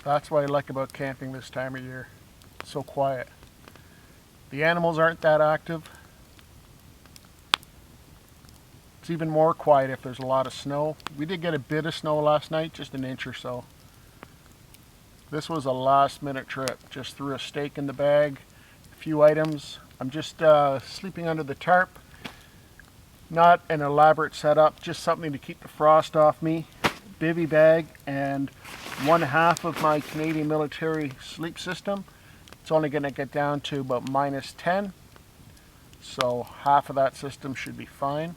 That's what I like about camping this time of year. It's so quiet. The animals aren't that active. It's even more quiet if there's a lot of snow. We did get a bit of snow last night, just an inch or so. This was a last minute trip. Just threw a steak in the bag, a few items. I'm just sleeping under the tarp. Not an elaborate setup, just something to keep the frost off me. Bivy bag and 1/2 of my Canadian military sleep system. It's only going to get down to about -10. So half of that system should be fine.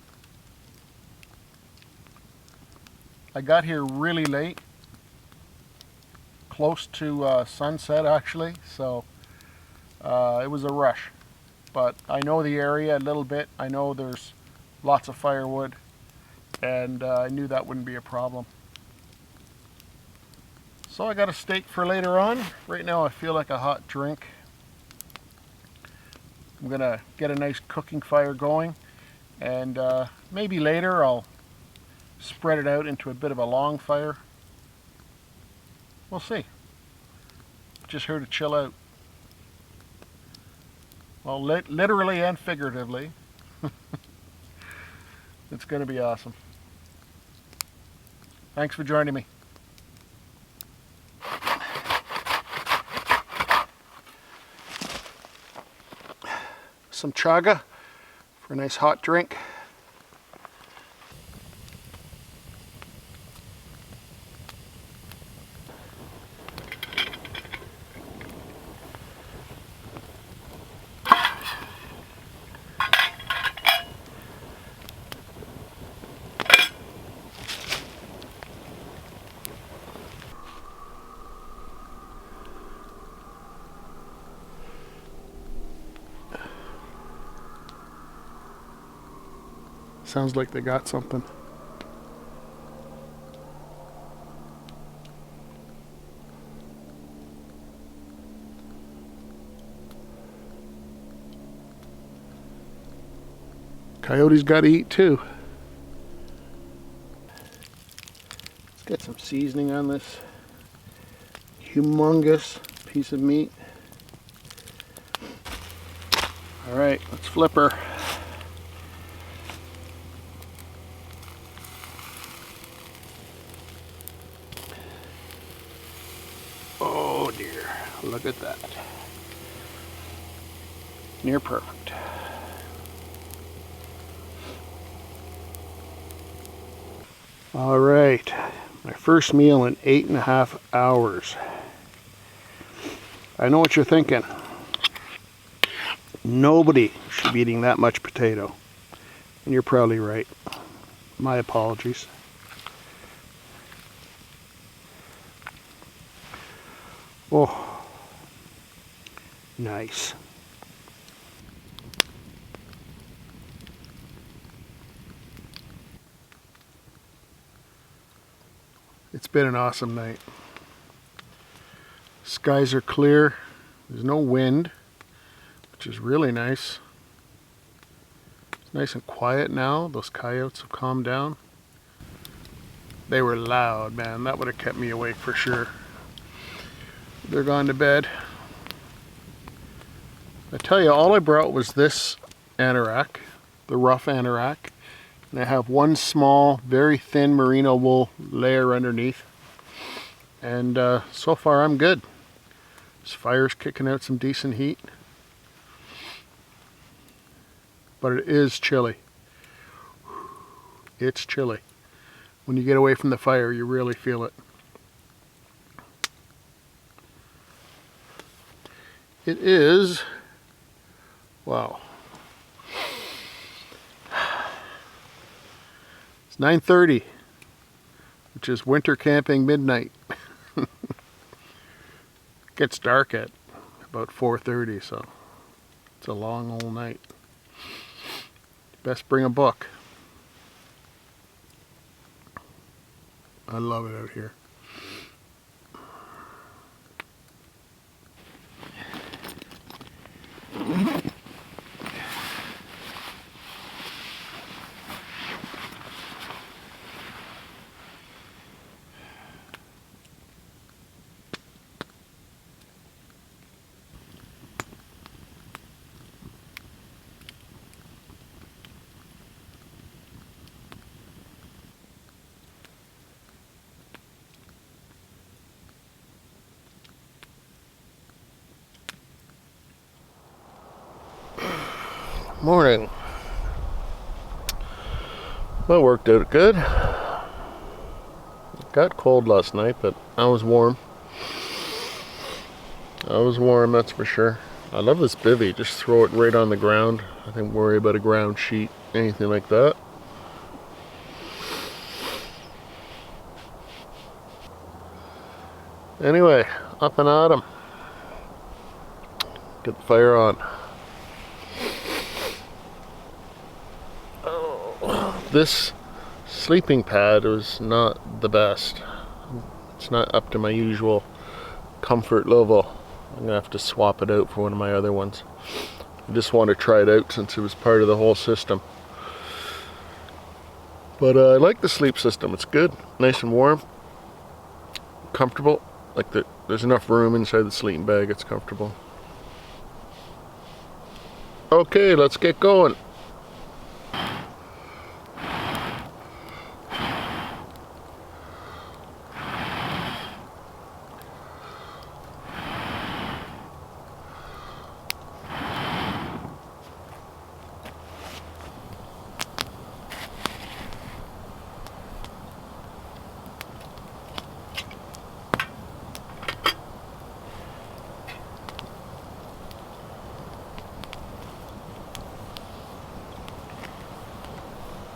I got here really late. Close to sunset actually. So it was a rush. But I know the area a little bit. I know there's lots of firewood. And I knew that wouldn't be a problem. So I got a steak for later on. Right now I feel like a hot drink. I'm gonna get a nice cooking fire going, and maybe later I'll spread it out into a bit of a long fire. We'll see. Just here to chill out. Well, literally and figuratively. It's gonna be awesome. Thanks for joining me. Some chaga for a nice hot drink. Sounds like they got something. Coyotes got to eat too. Let's get some seasoning on this humongous piece of meat. All right, let's flip her. Oh dear, look at that. Near perfect. All right, my first meal in 8.5 hours. I know what you're thinking. Nobody should be eating that much potato. And you're probably right. My apologies. Oh, nice. It's been an awesome night. Skies are clear. There's no wind, which is really nice. It's nice and quiet now. Those coyotes have calmed down. They were loud, man. That would have kept me awake for sure. They're gone to bed. I tell you, all I brought was this anorak, the rough anorak. And I have one small, very thin merino wool layer underneath. And so far I'm good. This fire's kicking out some decent heat. But it is chilly. It's chilly. When you get away from the fire, you really feel it. It is, wow. It's 9:30, which is winter camping midnight. Gets dark at about 4:30, so it's a long old night. Best bring a book. I love it out here. Morning. Well, worked out good. Got cold last night, but I was warm. That's for sure. I love this bivy. Just throw it right on the ground. I don't worry about a ground sheet, anything like that. Anyway, up and at 'em. Get the fire on. This sleeping pad was not the best. It's not up to my usual comfort level. I'm gonna have to swap it out for one of my other ones. I just want to try it out since it was part of the whole system. But I like the sleep system. It's good, nice and warm, comfortable. Like there's enough room inside the sleeping bag. It's comfortable. Okay, let's get going.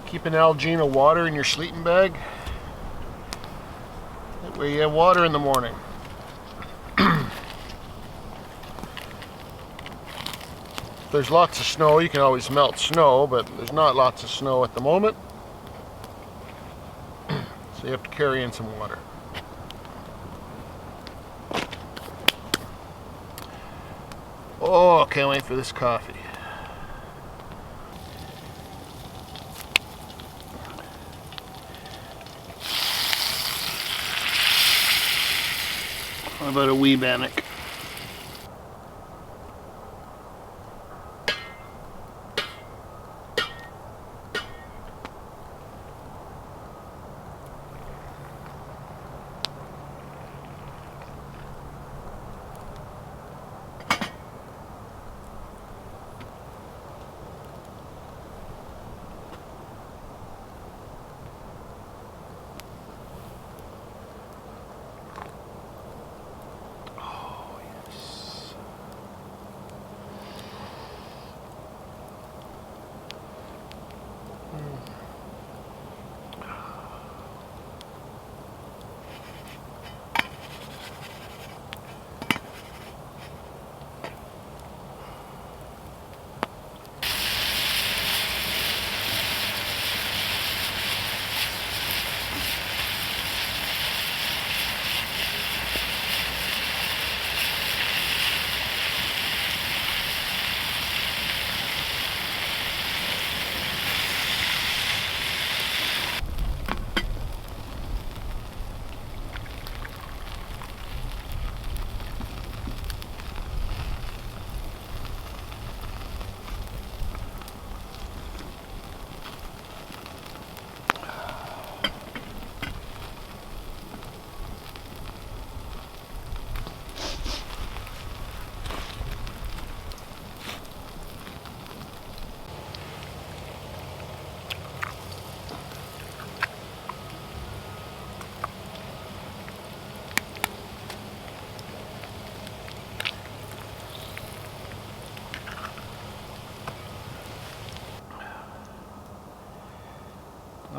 Keep an Algina water in your sleeping bag. That way you have water in the morning. If there's lots of snow, you can always melt snow, but there's not lots of snow at the moment. So you have to carry in some water. Oh, can't wait for this coffee. How about a wee bannock?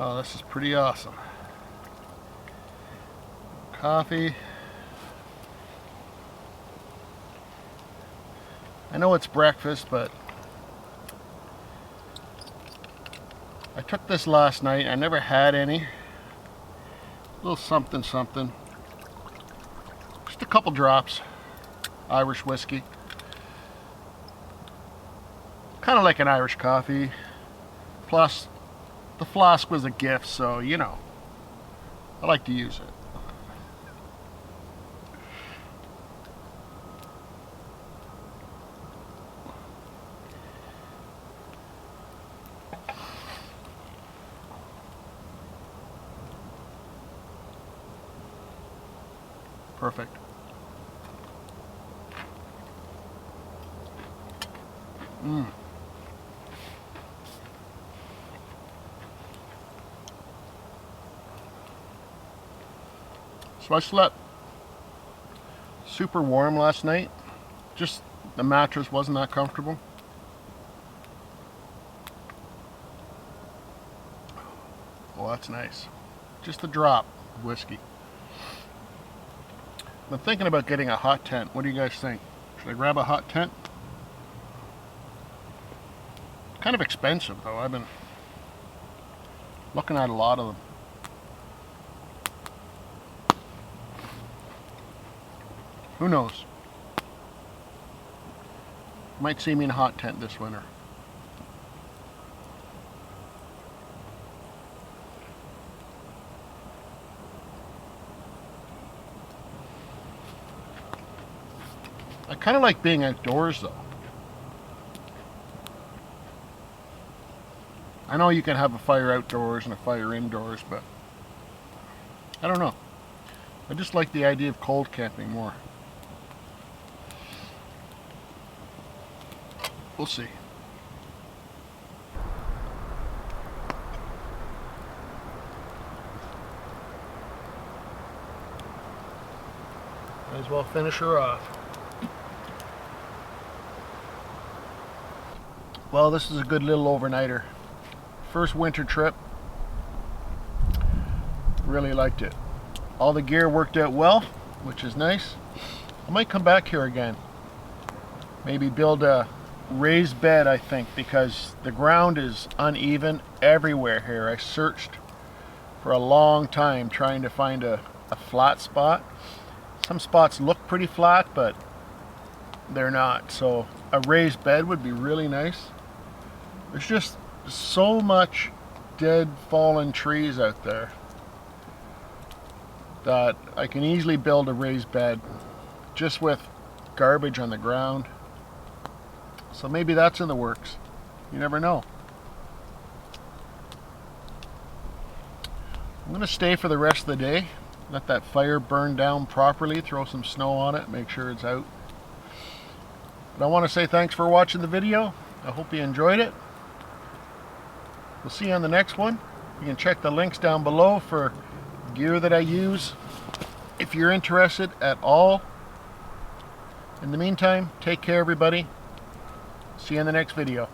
Oh, this is pretty awesome. Coffee. I know it's breakfast, but I took this last night. I never had any. A little something something. Just a couple drops. Irish whiskey. Kind of like an Irish coffee. Plus, the flask was a gift, so you know, I like to use it. Perfect. So I slept super warm last night. Just the mattress wasn't that comfortable. Oh, that's nice. Just a drop of whiskey. I'm thinking about getting a hot tent. What do you guys think? Should I grab a hot tent? Kind of expensive though. I've been looking at a lot of them. Who knows? Might see me in a hot tent this winter. I kind of like being outdoors though. I know you can have a fire outdoors and a fire indoors, but I don't know. I just like the idea of cold camping more. We'll see. Might as well finish her off. Well, this is a good little overnighter. First winter trip. Really liked it. All the gear worked out well, which is nice. I might come back here again. Maybe build a raised bed, I think, because the ground is uneven everywhere here. I searched for a long time trying to find a flat spot. Some spots look pretty flat, but they're not. So a raised bed would be really nice. There's just so much dead fallen trees out there that I can easily build a raised bed just with garbage on the ground. So maybe that's in the works. You never know. I'm going to stay for the rest of the day. Let that fire burn down properly. Throw some snow on it. Make sure it's out. But I want to say thanks for watching the video. I hope you enjoyed it. We'll see you on the next one. You can check the links down below for gear that I use if you're interested at all. In the meantime, take care everybody. See you in the next video.